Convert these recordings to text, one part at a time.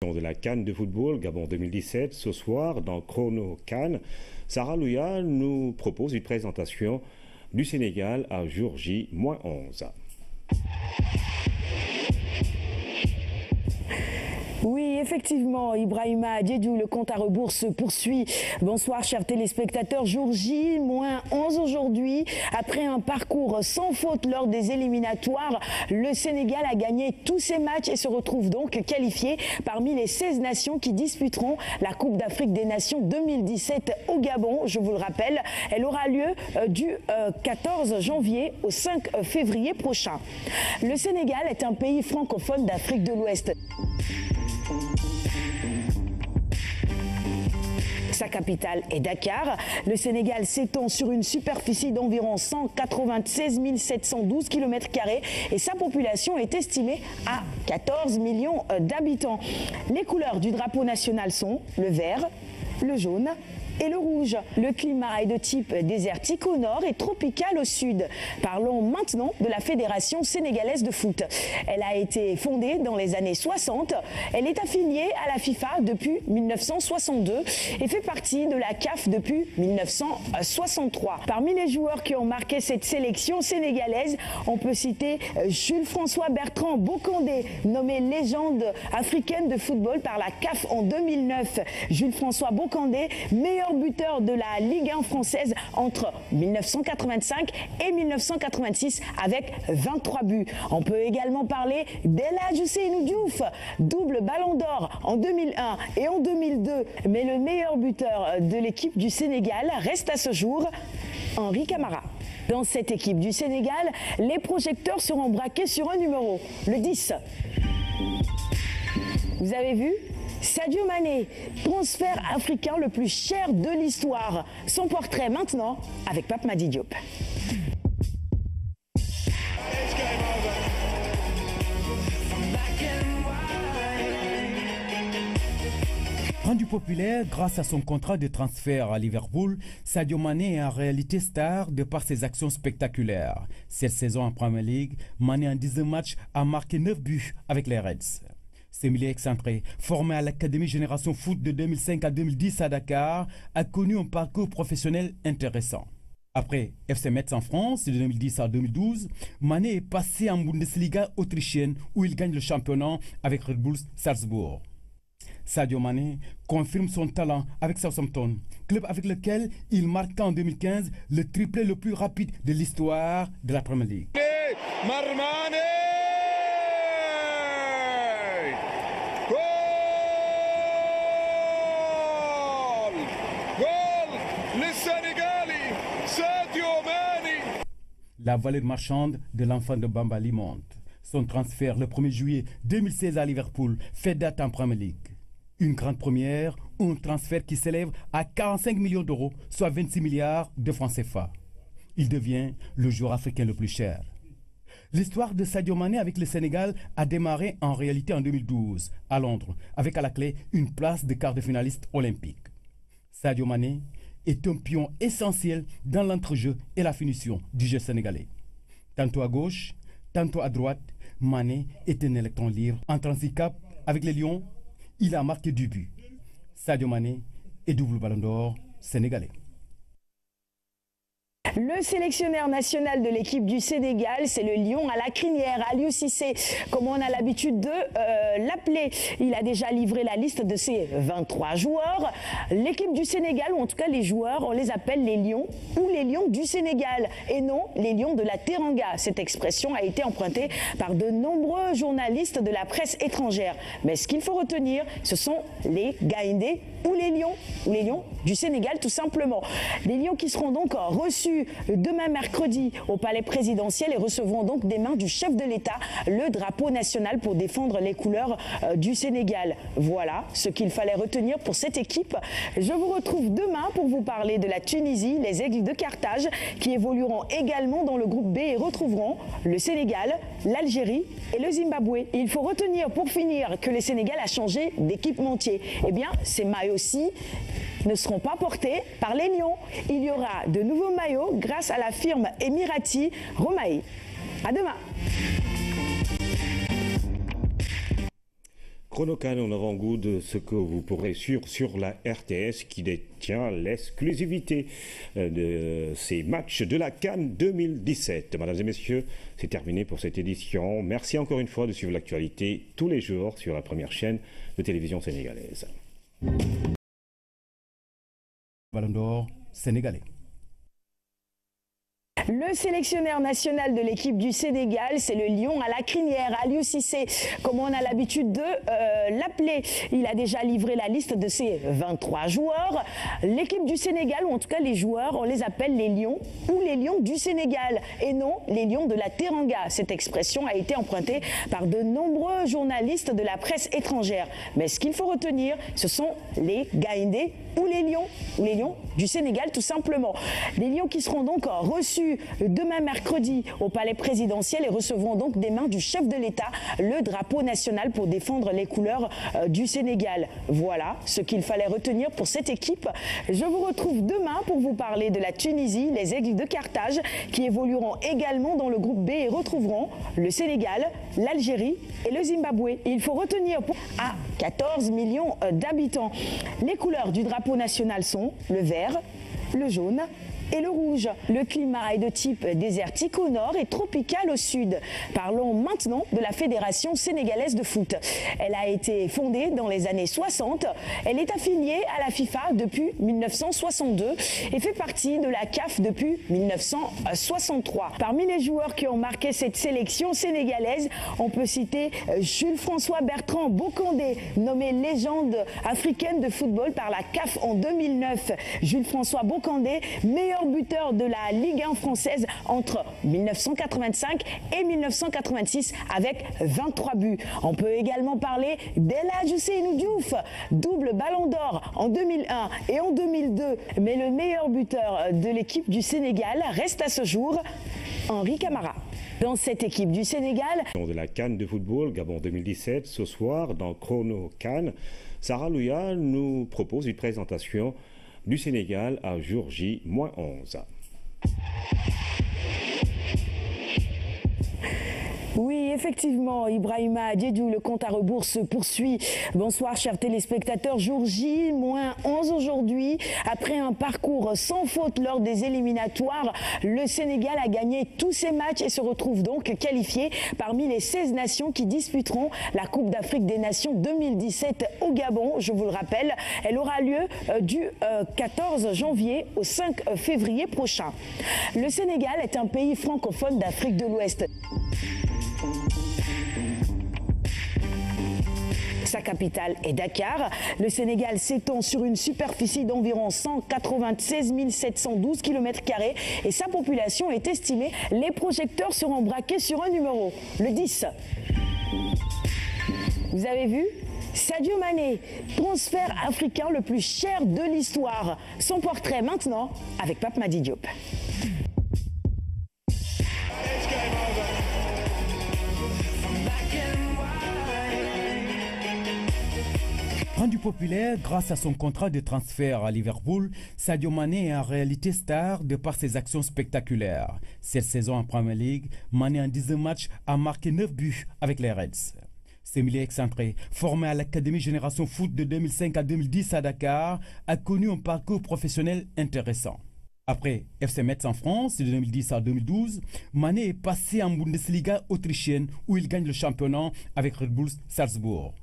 De la CAN de football Gabon 2017, ce soir dans Chrono CAN, Sarah Louya nous propose une présentation du Sénégal à jour J-11. Oui, effectivement, Ibrahima Diédhiou, le compte à rebours se poursuit. Bonsoir, chers téléspectateurs. Jour J-11 aujourd'hui. Après un parcours sans faute lors des éliminatoires, le Sénégal a gagné tous ses matchs et se retrouve donc qualifié parmi les 16 nations qui disputeront la Coupe d'Afrique des Nations 2017 au Gabon. Je vous le rappelle, elle aura lieu du 14 janvier au 5 février prochain. Le Sénégal est un pays francophone d'Afrique de l'Ouest. Sa capitale est Dakar. Le Sénégal s'étend sur une superficie d'environ 196 712 km² et sa population est estimée à 14 millions d'habitants. Les couleurs du drapeau national sont le vert, le jaune et le rouge. Le climat est de type désertique au nord et tropical au sud. Parlons maintenant de la Fédération sénégalaise de foot. Elle a été fondée dans les années 60. Elle est affiliée à la FIFA depuis 1962 et fait partie de la CAF depuis 1963. Parmi les joueurs qui ont marqué cette sélection sénégalaise, on peut citer Jules-François Bertrand Bocandé, nommé légende africaine de football par la CAF en 2009. Jules-François Bocandé, meilleur buteur de la Ligue 1 française entre 1985 et 1986 avec 23 buts. On peut également parler d'El Hadji Ousseynou Diouf, double ballon d'or en 2001 et en 2002. Mais le meilleur buteur de l'équipe du Sénégal reste à ce jour Henri Camara. Dans cette équipe du Sénégal, les projecteurs seront braqués sur un numéro, le 10. Vous avez vu ? Sadio Mané, transfert africain le plus cher de l'histoire. Son portrait maintenant avec Pape Madi Diop. Rendu populaire grâce à son contrat de transfert à Liverpool, Sadio Mané est en réalité star de par ses actions spectaculaires. Cette saison en Premier League, Mané en 19 matchs a marqué 9 buts avec les Reds. Ce milieu excentré, formé à l'Académie Génération Foot de 2005 à 2010 à Dakar, a connu un parcours professionnel intéressant. Après FC Metz en France de 2010 à 2012, Mané est passé en Bundesliga autrichienne où il gagne le championnat avec Red Bull Salzbourg. Sadio Mané confirme son talent avec Southampton, club avec lequel il marqua en 2015 le triplé le plus rapide de l'histoire de la Premier League. La valeur marchande de l'enfant de Bambali monte. Son transfert le 1er juillet 2016 à Liverpool fait date en Premier League. Une grande première, un transfert qui s'élève à 45 millions d'euros, soit 26 milliards de francs CFA. Il devient le joueur africain le plus cher. L'histoire de Sadio Mané avec le Sénégal a démarré en réalité en 2012, à Londres, avec à la clé une place de quart de finaliste olympique. Sadio Mané est un pion essentiel dans l'entrejeu et la finition du jeu sénégalais. Tantôt à gauche, tantôt à droite, Mané est un électron libre. En handicap avec les Lions, il a marqué du but. Sadio Mané est double ballon d'or sénégalais. Le sélectionneur national de l'équipe du Sénégal, c'est le lion à la crinière, Aliou Cissé, comme on a l'habitude de l'appeler. Il a déjà livré la liste de ses 23 joueurs. L'équipe du Sénégal, ou en tout cas les joueurs, on les appelle les lions ou les lions du Sénégal et non les lions de la Teranga. Cette expression a été empruntée par de nombreux journalistes de la presse étrangère. Mais ce qu'il faut retenir, ce sont les Gaïndés ou les lions du Sénégal tout simplement. Les lions qui seront donc reçus demain mercredi au palais présidentiel et recevront donc des mains du chef de l'État le drapeau national pour défendre les couleurs du Sénégal. Voilà ce qu'il fallait retenir pour cette équipe. Je vous retrouve demain pour vous parler de la Tunisie, les Aigles de Carthage qui évolueront également dans le groupe B et retrouveront le Sénégal, l'Algérie et le Zimbabwe. Il faut retenir pour finir que le Sénégal a changé d'équipementier. Eh bien, ces maillots-ci ne seront pas portés par les Lions. Il y aura de nouveaux maillots grâce à la firme Emirati Romaï. À demain. Chrono CAN, on avant-goût de ce que vous pourrez suivre sur la RTS qui détient l'exclusivité de ces matchs de la CAN 2017. Mesdames et messieurs, c'est terminé pour cette édition. Merci encore une fois de suivre l'actualité tous les jours sur la première chaîne de télévision sénégalaise. Ballon d'or sénégalais. Le sélectionneur national de l'équipe du Sénégal, c'est le lion à la crinière, Aliou Cissé, comme on a l'habitude de l'appeler. Il a déjà livré la liste de ses 23 joueurs. L'équipe du Sénégal, ou en tout cas les joueurs, on les appelle les lions ou les lions du Sénégal et non les lions de la Teranga. Cette expression a été empruntée par de nombreux journalistes de la presse étrangère. Mais ce qu'il faut retenir, ce sont les Gaïndés ou les lions du Sénégal tout simplement. Les lions qui seront donc reçus demain mercredi au palais présidentiel et recevront donc des mains du chef de l'État le drapeau national pour défendre les couleurs du Sénégal. Voilà ce qu'il fallait retenir pour cette équipe. Je vous retrouve demain pour vous parler de la Tunisie, les Aigles de Carthage qui évolueront également dans le groupe B et retrouveront le Sénégal, l'Algérie et le Zimbabwe. Il faut retenir à 14 millions d'habitants. Les couleurs du drapeau national sont le vert, le jaune et le rouge. Le climat est de type désertique au nord et tropical au sud. Parlons maintenant de la Fédération sénégalaise de foot. Elle a été fondée dans les années 60. Elle est affiliée à la FIFA depuis 1962 et fait partie de la CAF depuis 1963. Parmi les joueurs qui ont marqué cette sélection sénégalaise, on peut citer Jules-François Bertrand Bocandé, nommé légende africaine de football par la CAF en 2009. Jules-François Bocandé, meilleur buteur de la Ligue 1 française entre 1985 et 1986 avec 23 buts. On peut également parler d'El Hadji Ousseynou Diouf, double ballon d'or en 2001 et en 2002. Mais le meilleur buteur de l'équipe du Sénégal reste à ce jour Henri Camara. Dans cette équipe du Sénégal, de la CAN de football Gabon 2017, ce soir dans Chrono CAN, Sarah Louya nous propose une présentation du Sénégal à jour J-11. Oui, effectivement, Ibrahima Diédhiou, le compte à rebours se poursuit. Bonsoir, chers téléspectateurs. Jour J-11 aujourd'hui. Après un parcours sans faute lors des éliminatoires, le Sénégal a gagné tous ses matchs et se retrouve donc qualifié parmi les 16 nations qui disputeront la Coupe d'Afrique des Nations 2017 au Gabon. Je vous le rappelle, elle aura lieu du 14 janvier au 5 février prochain. Le Sénégal est un pays francophone d'Afrique de l'Ouest. Sa capitale est Dakar. Le Sénégal s'étend sur une superficie d'environ 196 712 km² et sa population est estimée. Les projecteurs seront braqués sur un numéro, le 10. Vous avez vu ? Sadio Mané, transfert africain le plus cher de l'histoire. Son portrait maintenant avec Pape Madi Diop. Rendu populaire grâce à son contrat de transfert à Liverpool, Sadio Mané est en réalité star de par ses actions spectaculaires. Cette saison en Premier League, Mané en 19 matchs a marqué 9 buts avec les Reds. Ce milieu excentré, formé à l'Académie Génération Foot de 2005 à 2010 à Dakar, a connu un parcours professionnel intéressant. Après FC Metz en France de 2010 à 2012, Mané est passé en Bundesliga autrichienne où il gagne le championnat avec Red Bull Salzbourg.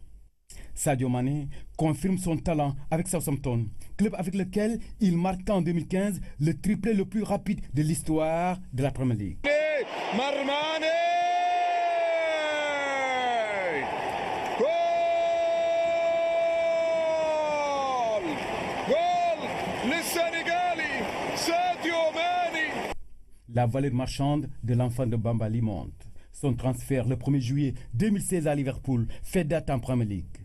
Sadio Mané confirme son talent avec Southampton, club avec lequel il marqua en 2015 le triplé le plus rapide de l'histoire de la Premier League. La valeur marchande de l'enfant de Bambali monte. Son transfert le 1er juillet 2016 à Liverpool fait date en Premier League.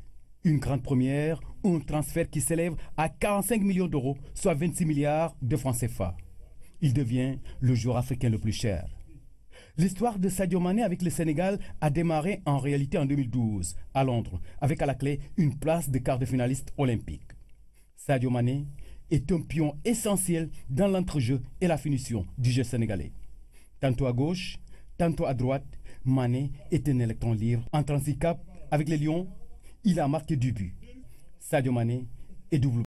Une grande première, un transfert qui s'élève à 45 millions d'euros, soit 26 milliards de francs CFA. Il devient le joueur africain le plus cher. L'histoire de Sadio Mané avec le Sénégal a démarré en réalité en 2012, à Londres, avec à la clé une place de quart de finaliste olympique. Sadio Mané est un pion essentiel dans l'entrejeu et la finition du jeu sénégalais. Tantôt à gauche, tantôt à droite, Mané est un électron libre. En handicap avec les Lions, il a marqué 2 buts. Sadio Mané est double.